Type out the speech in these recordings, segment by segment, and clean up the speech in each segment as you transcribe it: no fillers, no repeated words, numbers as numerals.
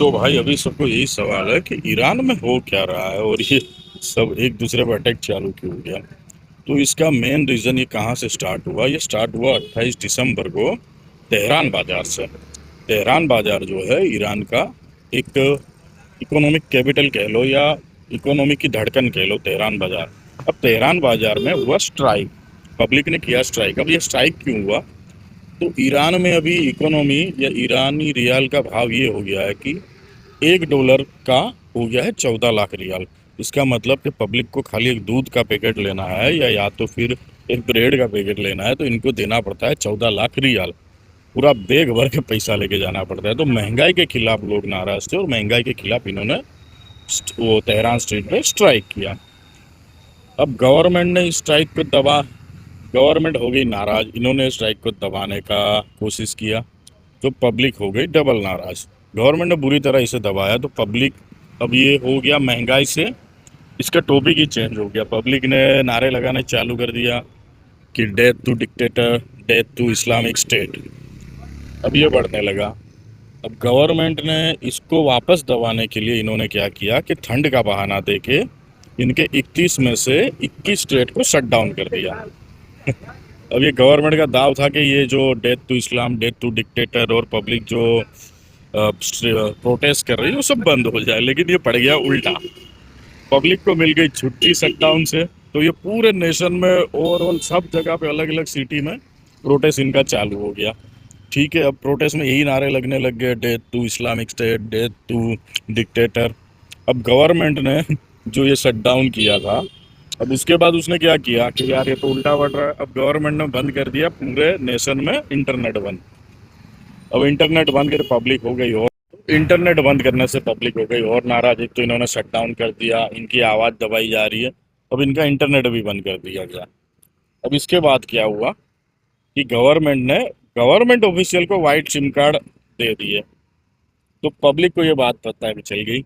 तो भाई अभी सबको यही सवाल है कि ईरान में हो क्या रहा है और ये सब एक दूसरे पर अटैक चालू क्यों हो गया। तो इसका मेन रीजन ये कहाँ से स्टार्ट हुआ। ये स्टार्ट हुआ 28 दिसंबर को तेहरान बाजार से। तेहरान बाजार जो है ईरान का एक इकोनॉमिक कैपिटल कह लो या इकोनॉमी की धड़कन कह लो तेहरान बाजार। अब तेहरान बाजार में हुआ स्ट्राइक, पब्लिक ने किया स्ट्राइक। अब ये स्ट्राइक क्यों हुआ? तो ईरान में अभी इकोनॉमी या ईरानी रियाल का भाव ये हो गया है कि $1 का हो गया है 14 लाख रियाल। इसका मतलब कि पब्लिक को खाली एक दूध का पैकेट लेना है या तो फिर एक ब्रेड का पैकेट लेना है तो इनको देना पड़ता है 14 लाख रियाल। पूरा बैग भर के पैसा लेके जाना पड़ता है। तो महंगाई के खिलाफ लोग नाराज थे और महंगाई के खिलाफ इन्होंने वो तेहरान स्ट्रीट पे स्ट्राइक किया। अब गवर्नमेंट ने इस स्ट्राइक को दबा गवर्नमेंट हो गई नाराज, इन्होंने स्ट्राइक को दबाने का कोशिश किया तो पब्लिक हो गई डबल नाराज। गवर्नमेंट ने बुरी तरह इसे दबाया तो पब्लिक, अब ये हो गया महंगाई से इसका टॉपिक ही चेंज हो गया। पब्लिक ने नारे लगाने चालू कर दिया कि death to dictator, death to Islamic State. अब ये बढ़ने लगा। अब गवर्नमेंट ने इसको वापस दबाने के लिए इन्होंने क्या किया कि ठंड का बहाना देके इनके 31 में से 21 स्टेट को शट डाउन कर दिया। अब ये गवर्नमेंट का दाव था कि ये जो death to Islam, death to dictator और पब्लिक जो प्रोटेस्ट कर रही है वो सब बंद हो जाए, लेकिन ये पड़ गया उल्टा। पब्लिक को मिल गई छुट्टी शटडाउन से, तो ये पूरे नेशन में ओवरऑल सब जगह पे अलग अलग सिटी में प्रोटेस्ट इनका चालू हो गया। ठीक है, अब प्रोटेस्ट में यही नारे लगने लग गए, death to Islamic State, death to dictator. अब गवर्नमेंट ने जो ये शटडाउन किया था, अब उसके बाद उसने क्या किया कि यार ये तो उल्टा बढ़ रहा है। अब गवर्नमेंट ने बंद कर दिया पूरे नेशन में इंटरनेट बंद। अब इंटरनेट बंद कर पब्लिक हो गई, और इंटरनेट बंद करने से पब्लिक हो गई और नाराज। एक तो इन्होंने शटडाउन कर दिया, इनकी आवाज़ दबाई जा रही है, अब इनका इंटरनेट भी बंद कर दिया गया। अब इसके बाद क्या हुआ कि गवर्नमेंट ने गवर्नमेंट ऑफिशियल को वाइट सिम कार्ड दे दिए। तो पब्लिक को ये बात पता है कि चल गई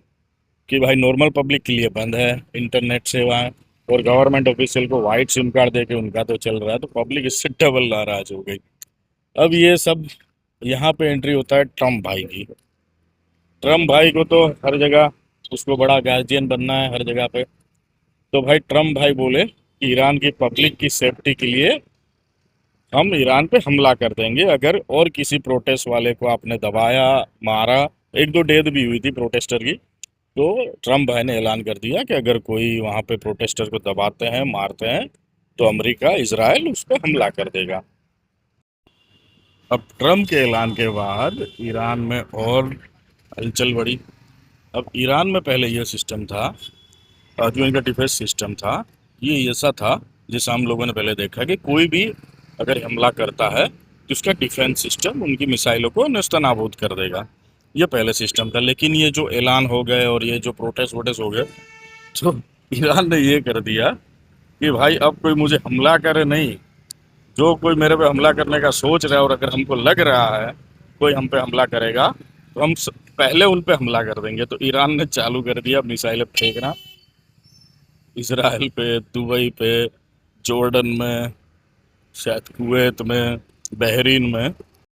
कि भाई नॉर्मल पब्लिक के लिए बंद है इंटरनेट सेवाएं, और गवर्नमेंट ऑफिशियल को वाइट सिम कार्ड दे के उनका तो चल रहा है। तो पब्लिक इससे डबल नाराज हो गई। अब ये सब यहाँ पे एंट्री होता है ट्रम्प भाई की। ट्रम्प भाई को तो हर जगह उसको बड़ा गार्जियन बनना है हर जगह पे। तो भाई ट्रम्प भाई बोले कि ईरान की पब्लिक की सेफ्टी के लिए हम ईरान पे हमला कर देंगे अगर और किसी प्रोटेस्ट वाले को आपने दबाया, मारा। एक दो डेथ भी हुई थी प्रोटेस्टर की। तो ट्रम्प भाई ने ऐलान कर दिया कि अगर कोई वहाँ पे प्रोटेस्टर को दबाते हैं, मारते हैं, तो अमेरिका, इजराइल उस पर हमला कर देगा। अब ट्रम्प के ऐलान के बाद ईरान में और हलचल बढ़ी। अब ईरान में पहले ये सिस्टम था, जो इनका डिफेंस सिस्टम था ये ऐसा था जैसा हम लोगों ने पहले देखा कि कोई भी अगर हमला करता है तो उसका डिफेंस सिस्टम उनकी मिसाइलों को नेस्तनाबूद कर देगा। ये पहले सिस्टम था। लेकिन ये जो ऐलान हो गए और ये जो प्रोटेस्ट वोटेस्ट हो गए, तो ईरान ने ये कर दिया कि भाई अब कोई मुझे हमला करे नहीं। जो कोई मेरे पे हमला करने का सोच रहा है और अगर हमको लग रहा है कोई हम पे हमला करेगा तो पहले उन पे हमला कर देंगे। तो ईरान ने चालू कर दिया मिसाइलें फेंकना इसराइल पे, दुबई पे, जॉर्डन में, शायद कुवैत में, बहरीन में।